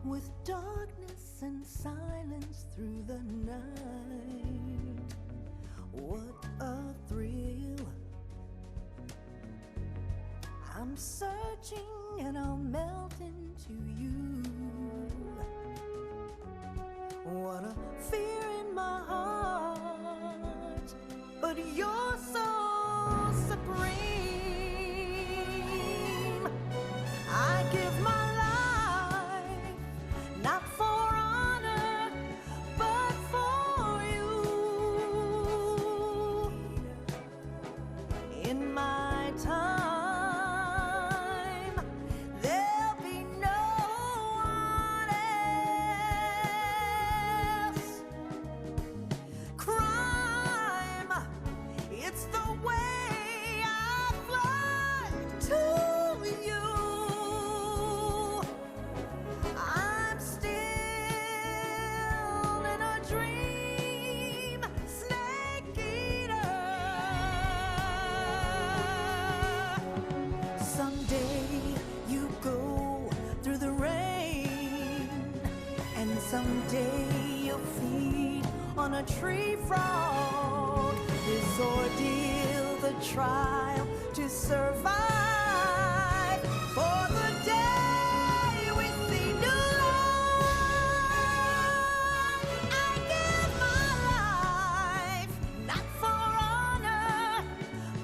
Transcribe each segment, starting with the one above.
with darkness and silence through the night. What a thrill. I'm searching and I'll melt into you. What a fear in my heart, but you're so supreme. I give my life, not for honor, but for you. In my time, there'll be no one else. Crime, it's the way I fly to you. I'm still in a dream, snake eater. Someday you go through the rain, and someday you'll feed on a tree frog. This ordeal, the trial to survive for the day we see new life. I give my life, not for honor,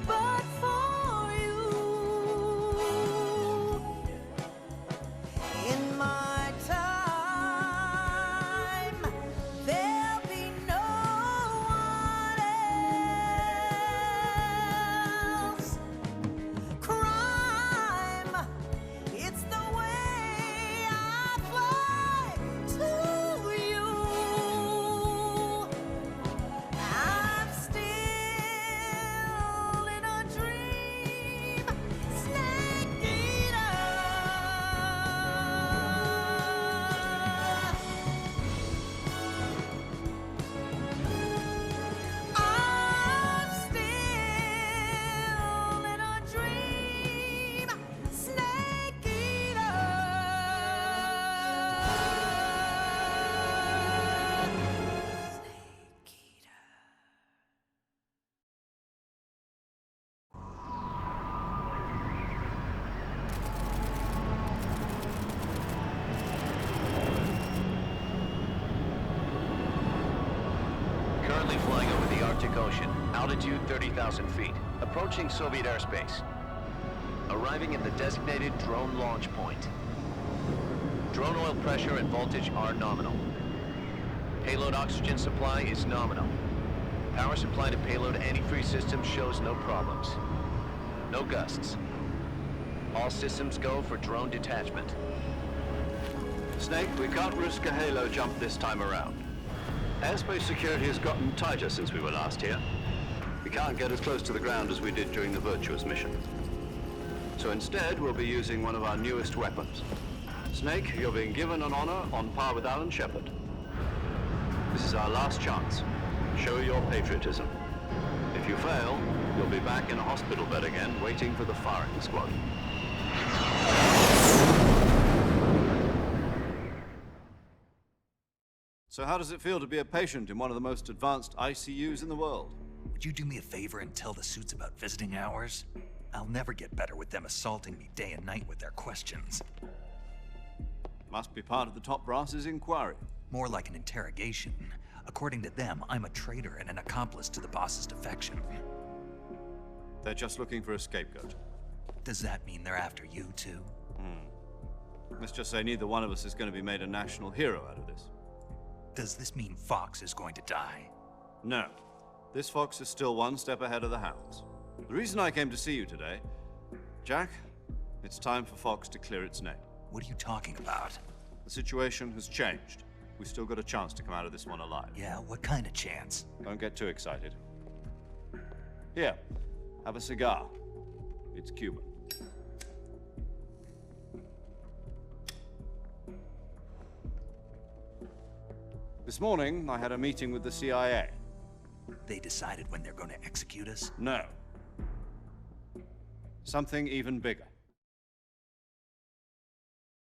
but for you. In my time, there'll be no one else. Crime, it's the way I fly to you. I'm still in a dream, snake eater. I'm still in a dream, snake eater. Snake eater. Currently flying over the Arctic Ocean, altitude 30,000 feet, approaching Soviet airspace. Arriving at the designated drone launch point. Drone oil pressure and voltage are nominal. Payload oxygen supply is nominal. Power supply to payload antifreeze system shows no problems. No gusts. All systems go for drone detachment. Snake, we can't risk a halo jump this time around. Airspace security has gotten tighter since we were last here. We can't get as close to the ground as we did during the Virtuous mission. So instead, we'll be using one of our newest weapons. Snake, you're being given an honor on par with Alan Shepard. This is our last chance. Show your patriotism. If you fail, you'll be back in a hospital bed again, waiting for the firing squad. So how does it feel to be a patient in one of the most advanced ICUs in the world? Would you do me a favor and tell the suits about visiting hours? I'll never get better with them assaulting me day and night with their questions. Must be part of the top brass's inquiry. More like an interrogation. According to them, I'm a traitor and an accomplice to the boss's defection. They're just looking for a scapegoat. Does that mean they're after you too? Let's just say neither one of us is going to be made a national hero out of this. Does this mean Fox is going to die? No. This fox is still one step ahead of the hounds. The reason I came to see you today, Jack, it's time for Fox to clear its name. What are you talking about? The situation has changed. We've still got a chance to come out of this one alive. Yeah, what kind of chance? Don't get too excited. Here, have a cigar. It's Cuban. This morning, I had a meeting with the CIA. They decided when they're going to execute us? No. Something even bigger.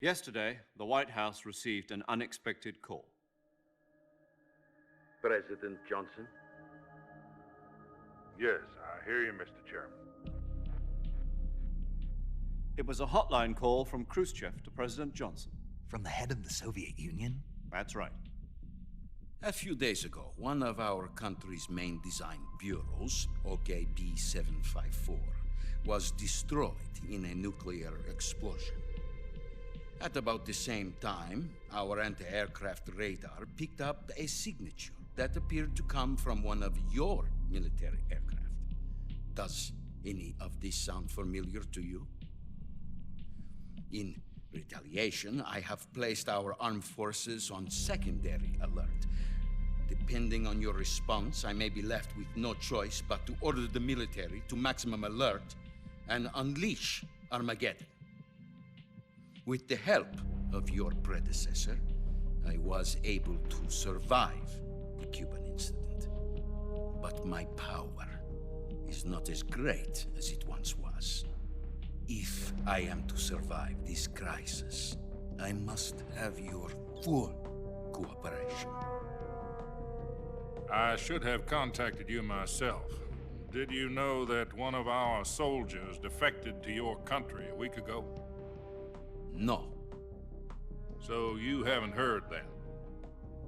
Yesterday, the White House received an unexpected call. President Johnson? Yes, I hear you, Mr. Chairman. It was a hotline call from Khrushchev to President Johnson. From the head of the Soviet Union? That's right. A few days ago, one of our country's main design bureaus, OKB 754, was destroyed in a nuclear explosion. At about the same time, our anti-aircraft radar picked up a signature that appeared to come from one of your military aircraft. Does any of this sound familiar to you? In retaliation, I have placed our armed forces on secondary alert. Depending on your response, I may be left with no choice but to order the military to maximum alert and unleash Armageddon. With the help of your predecessor, I was able to survive the Cuban incident. But my power is not as great as it once was. If I am to survive this crisis, I must have your full cooperation. I should have contacted you myself. Did you know that one of our soldiers defected to your country a week ago? No. So you haven't heard then.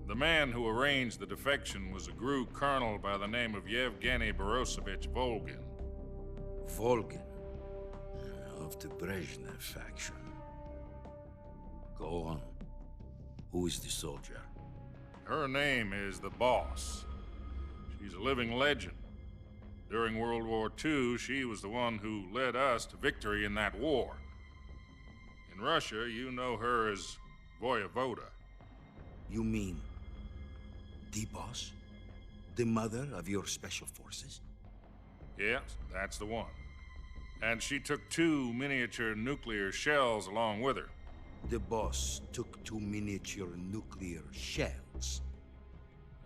The man who arranged the defection was a GRU colonel by the name of Yevgeny Borosovich Volgin. Volgin, of the Brezhnev faction. Go on. Who is the soldier? Her name is the Boss. She's a living legend. During World War II, she was the one who led us to victory in that war. In Russia, you know her as Voyevoda. You mean the boss? The mother of your special forces? Yes, that's the one. And she took 2 miniature nuclear shells along with her. The boss took 2 miniature nuclear shells.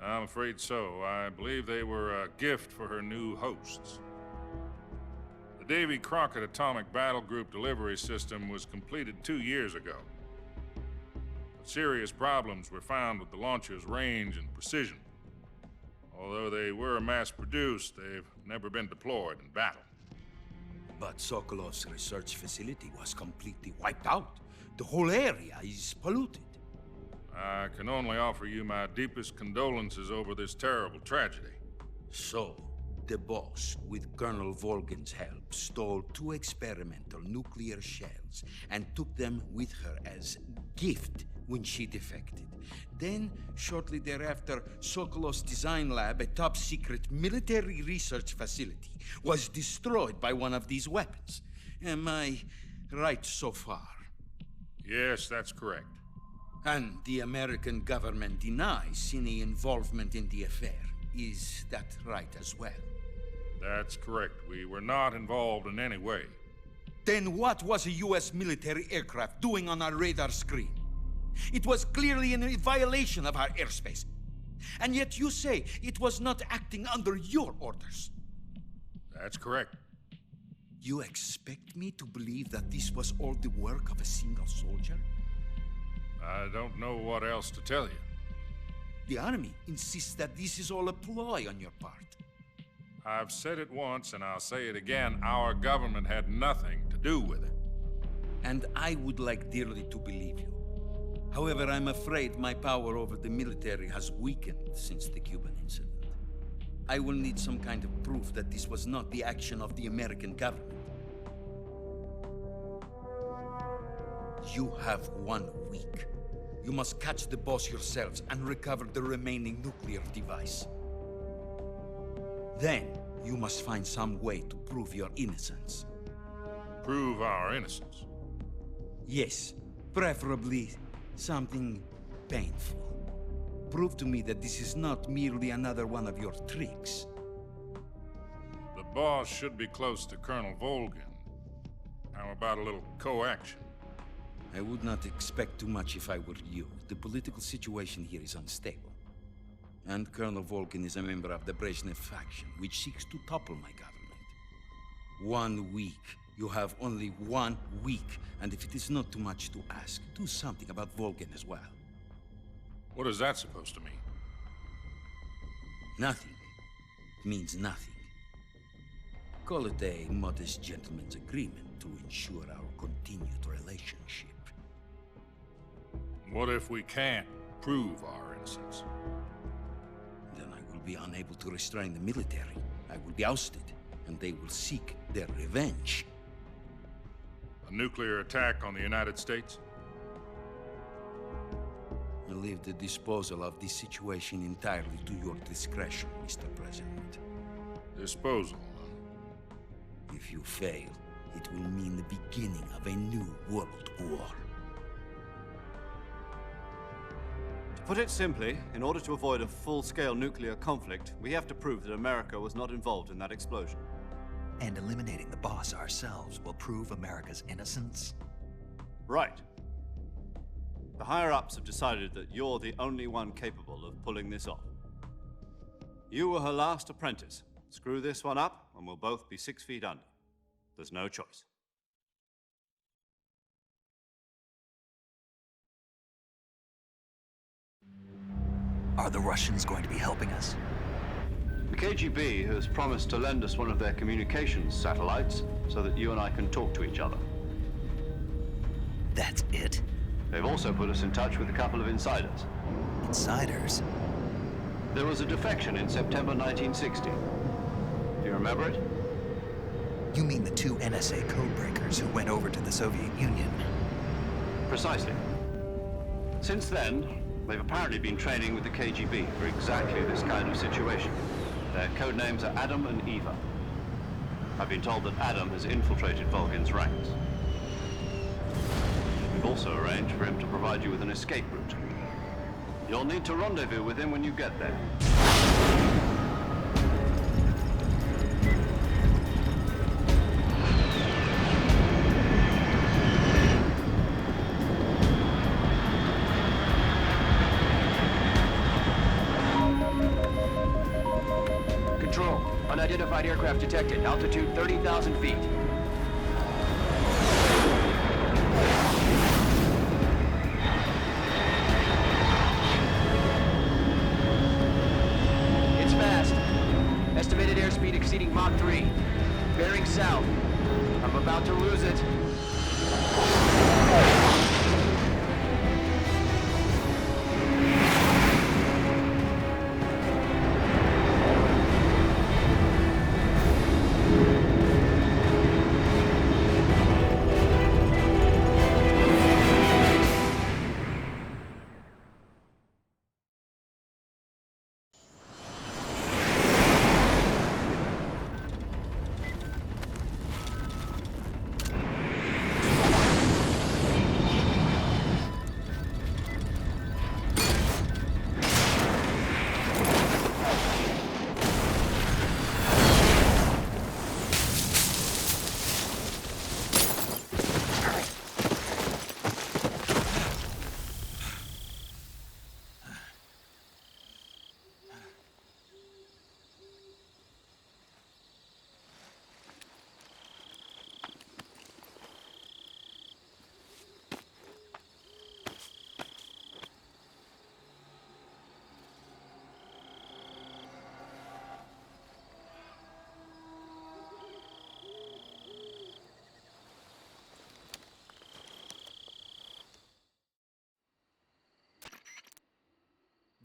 I'm afraid so. I believe they were a gift for her new hosts. The Davy Crockett Atomic Battle Group delivery system was completed 2 years ago. But serious problems were found with the launcher's range and precision. Although they were mass-produced, they've never been deployed in battle. But Sokolov's research facility was completely wiped out. The whole area is polluted. I can only offer you my deepest condolences over this terrible tragedy. So, the boss, with Colonel Volgin's help, stole 2 experimental nuclear shells and took them with her as gift when she defected. Then, shortly thereafter, Sokolov's design lab, a top-secret military research facility, was destroyed by one of these weapons. Am I right so far? Yes, that's correct. And the American government denies any involvement in the affair. Is that right as well? That's correct. We were not involved in any way. Then what was a U.S. military aircraft doing on our radar screen? It was clearly in violation of our airspace. And yet you say it was not acting under your orders. That's correct. You expect me to believe that this was all the work of a single soldier? I don't know what else to tell you. The army insists that this is all a ploy on your part. I've said it once and I'll say it again. Our government had nothing to do with it. And I would like dearly to believe you. However, I'm afraid my power over the military has weakened since the Cuban incident. I will need some kind of proof that this was not the action of the American government. You have 1 week. You must catch the boss yourselves and recover the remaining nuclear device. Then, you must find some way to prove your innocence. Prove our innocence. Yes, preferably something painful. Prove to me that this is not merely another one of your tricks. The boss should be close to Colonel Volgin. How about a little co-action? I would not expect too much if I were you. The political situation here is unstable. And Colonel Volgin is a member of the Brezhnev faction, which seeks to topple my government. 1 week You have only 1 week, and if it is not too much to ask, do something about Volgin as well. What is that supposed to mean? Nothing. It means nothing. Call it a modest gentleman's agreement to ensure our continued relationship. What if we can't prove our innocence? Then I will be unable to restrain the military. I will be ousted, and they will seek their revenge. A nuclear attack on the United States? I leave the disposal of this situation entirely to your discretion, Mr. President. Disposal, If you fail, it will mean the beginning of a new world war. To put it simply, in order to avoid a full-scale nuclear conflict, we have to prove that America was not involved in that explosion. And eliminating the boss ourselves will prove America's innocence? Right. The higher-ups have decided that you're the only one capable of pulling this off. You were her last apprentice. Screw this one up, and we'll both be 6 feet under. There's no choice. Are the Russians going to be helping us? The KGB has promised to lend us one of their communications satellites so that you and I can talk to each other. That's it? They've also put us in touch with a couple of insiders. Insiders? There was a defection in September 1960. Do you remember it? You mean the 2 NSA codebreakers who went over to the Soviet Union? Precisely. Since then, they've apparently been training with the KGB for exactly this kind of situation. Their code names are Adam and Eva. I've been told that Adam has infiltrated Volgin's ranks. We've also arranged for him to provide you with an escape route. You'll need to rendezvous with him when you get there. Control, unidentified aircraft detected. Altitude 30,000 feet. It's fast. Estimated airspeed exceeding Mach 3. Bearing south. I'm about to lose it.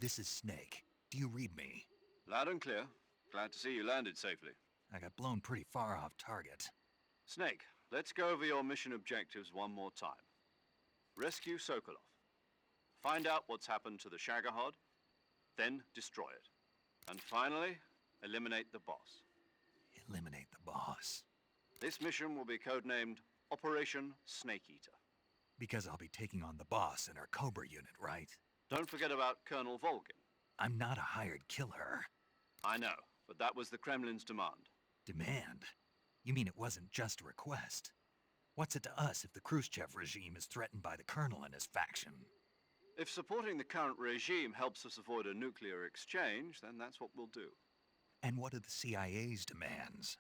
This is Snake. Do you read me? Loud and clear. Glad to see you landed safely. I got blown pretty far off target. Snake, let's go over your mission objectives one more time. Rescue Sokolov. Find out what's happened to the Shagohod, then destroy it. And finally, eliminate the boss. Eliminate the boss. This mission will be codenamed Operation Snake Eater. Because I'll be taking on the boss in our Cobra unit, right? Don't forget about Colonel Volgin. I'm not a hired killer. I know, but that was the Kremlin's demand. Demand? You mean it wasn't just a request? What's it to us if the Khrushchev regime is threatened by the Colonel and his faction? If supporting the current regime helps us avoid a nuclear exchange, then that's what we'll do. And what are the CIA's demands?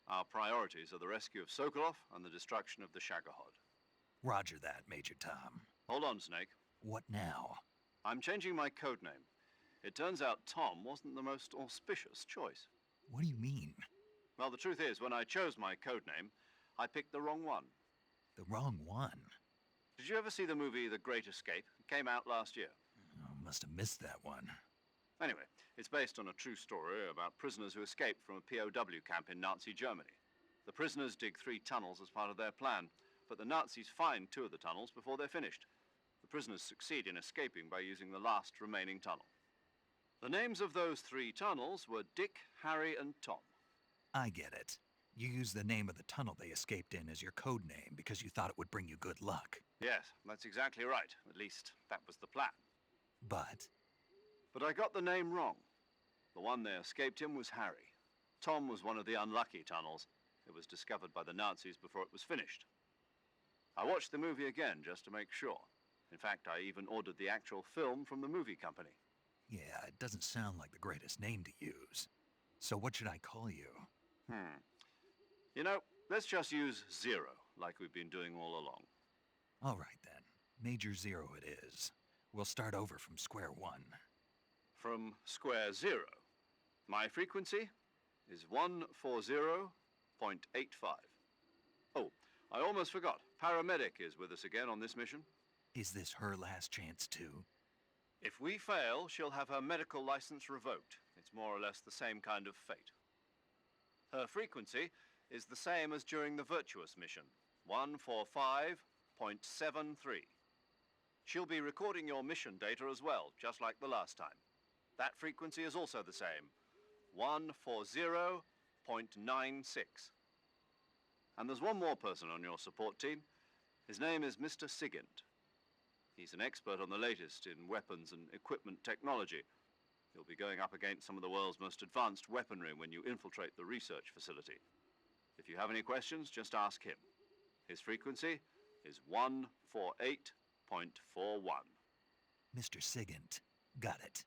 Our priorities are the rescue of Sokolov and the destruction of the Shagohod. Roger that, Major Tom. Hold on, Snake. What now? I'm changing my code name. It turns out Tom wasn't the most auspicious choice. What do you mean? Well, the truth is, when I chose my code name, I picked the wrong one. The wrong one? Did you ever see the movie The Great Escape? It came out last year. Oh, must have missed that one. Anyway, it's based on a true story about prisoners who escaped from a POW camp in Nazi Germany. The prisoners dig 3 tunnels as part of their plan, but the Nazis find 2 of the tunnels before they're finished. The prisoners succeed in escaping by using the last remaining tunnel. The names of those 3 tunnels were Dick, Harry, and Tom. I get it. You used the name of the tunnel they escaped in as your code name because you thought it would bring you good luck. Yes, that's exactly right. At least, that was the plan. But I got the name wrong. The one they escaped in was Harry. Tom was one of the unlucky tunnels. It was discovered by the Nazis before it was finished. I watched the movie again just to make sure. In fact, I even ordered the actual film from the movie company. Yeah, it doesn't sound like the greatest name to use. So what should I call you? You know, let's just use Zero, like we've been doing all along. All right then. Major Zero it is. We'll start over from square one. From square 0. My frequency is 140.85. Oh, I almost forgot. Paramedic is with us again on this mission. Is this her last chance too? If we fail, she'll have her medical license revoked. It's more or less the same kind of fate. Her frequency is the same as during the Virtuous mission, 145.73. She'll be recording your mission data as well, just like the last time. That frequency is also the same, 140.96. And there's one more person on your support team. His name is Mr. Sigint. He's an expert on the latest in weapons and equipment technology. You'll be going up against some of the world's most advanced weaponry when you infiltrate the research facility. If you have any questions, just ask him. His frequency is 148.41. Mr. Sigint. Got it.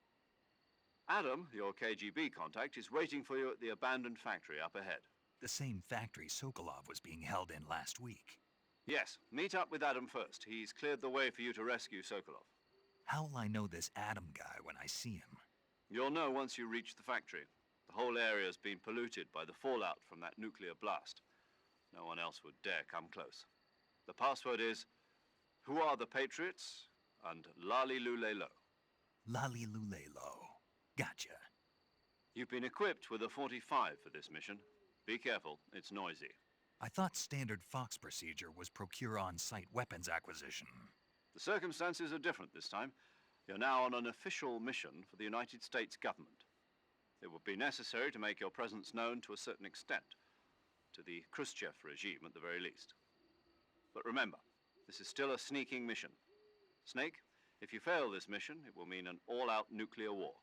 Adam, your KGB contact, is waiting for you at the abandoned factory up ahead. The same factory Sokolov was being held in last week. Yes, meet up with Adam first. He's cleared the way for you to rescue Sokolov. How will I know this Adam guy when I see him? You'll know once you reach the factory. The whole area's been polluted by the fallout from that nuclear blast. No one else would dare come close. The password is, "Who are the Patriots?" and "Lali Lulelo." Lali Lulelo. Gotcha. You've been equipped with a 45 for this mission. Be careful, it's noisy. I thought standard Fox procedure was procure on-site weapons acquisition. The circumstances are different this time. You're now on an official mission for the United States government. It would be necessary to make your presence known to a certain extent, to the Khrushchev regime at the very least. But remember, this is still a sneaking mission. Snake, if you fail this mission, it will mean an all-out nuclear war.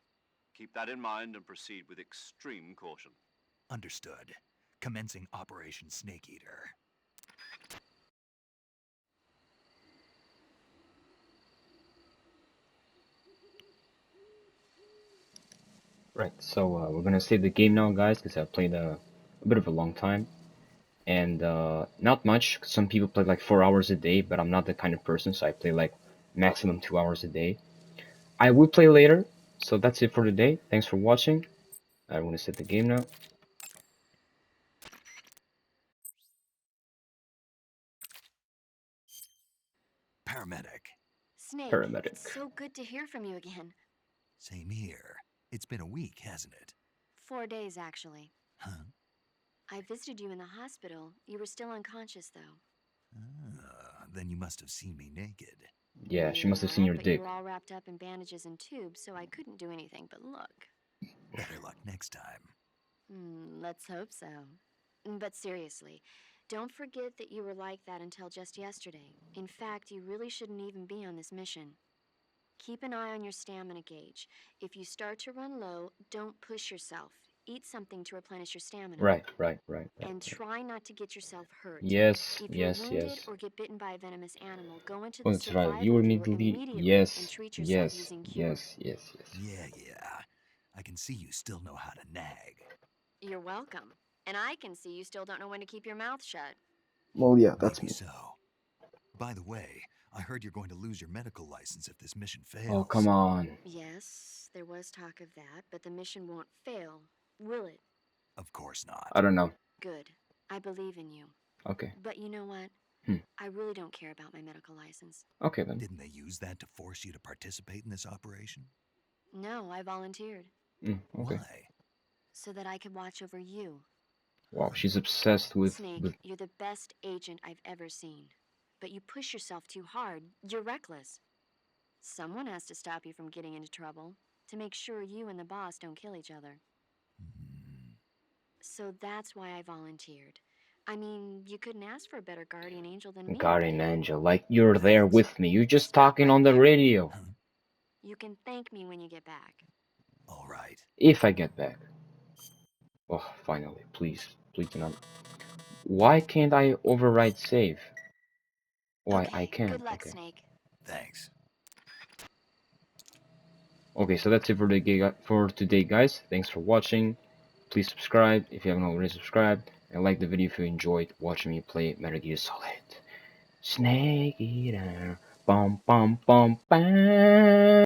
Keep that in mind and proceed with extreme caution. Understood. Commencing Operation Snake Eater. Right, so we're gonna save the game now, guys, because I've played a bit of a long time. And not much, 'cause some people play like 4 hours a day, but I'm not that kind of person, so I play like maximum 2 hours a day. I will play later, so that's it for today. Thanks for watching. I'm gonna save the game now. Paramedic. Snake, Paramedic. it's so good to hear from you again. Same here. It's been a week, hasn't it? 4 days, actually. Huh? I visited you in the hospital. You were still unconscious, though. Then you must have seen me naked. Yeah, she must have seen your but dick. you were all wrapped up in bandages and tubes, so I couldn't do anything but look. Better luck next time. Let's hope so. But seriously, don't forget that you were like that until just yesterday. In fact, you really shouldn't even be on this mission. Keep an eye on your stamina gauge. If you start to run low, don't push yourself. Eat something to replenish your stamina. Right. And try not to get yourself hurt. Yes, If you're yes, wounded yes. or get bitten by a venomous animal, go into Oh, the that's right. survival You were gear immediately. immediately and Yes, treat yourself yes, using cure. yes. Yeah. I can see you still know how to nag. You're welcome. And I can see you still don't know when to keep your mouth shut. Well, yeah, that's Maybe me. so. By the way, I heard you're going to lose your medical license if this mission fails. Oh, come on. Yes, there was talk of that, but the mission won't fail, will it? Of course not. I don't know. Good. I believe in you. Okay. But you know what? Hmm. I really don't care about my medical license. Okay then. Didn't they use that to force you to participate in this operation? No, I volunteered. Okay. Why? So that I could watch over you. Wow, she's obsessed with Snake, you're the best agent I've ever seen. But you push yourself too hard. You're reckless. Someone has to stop you from getting into trouble, to make sure you and the boss don't kill each other. So that's why I volunteered. I mean, you couldn't ask for a better guardian angel than me. Guardian Angel. Like, you're there Thanks. with me. You're just Stop talking right on the there. radio. You can thank me when you get back. All right. If I get back. Oh, finally. Please. Please do not. Why can't I override save? Why, Okay, I can't. good luck, Okay. Snake. Thanks. Okay, so that's it for today, guys. Thanks for watching. Please subscribe if you haven't already subscribed, and like the video if you enjoyed watching me play Metal Gear Solid. Snake Eater, bum bum bum bam.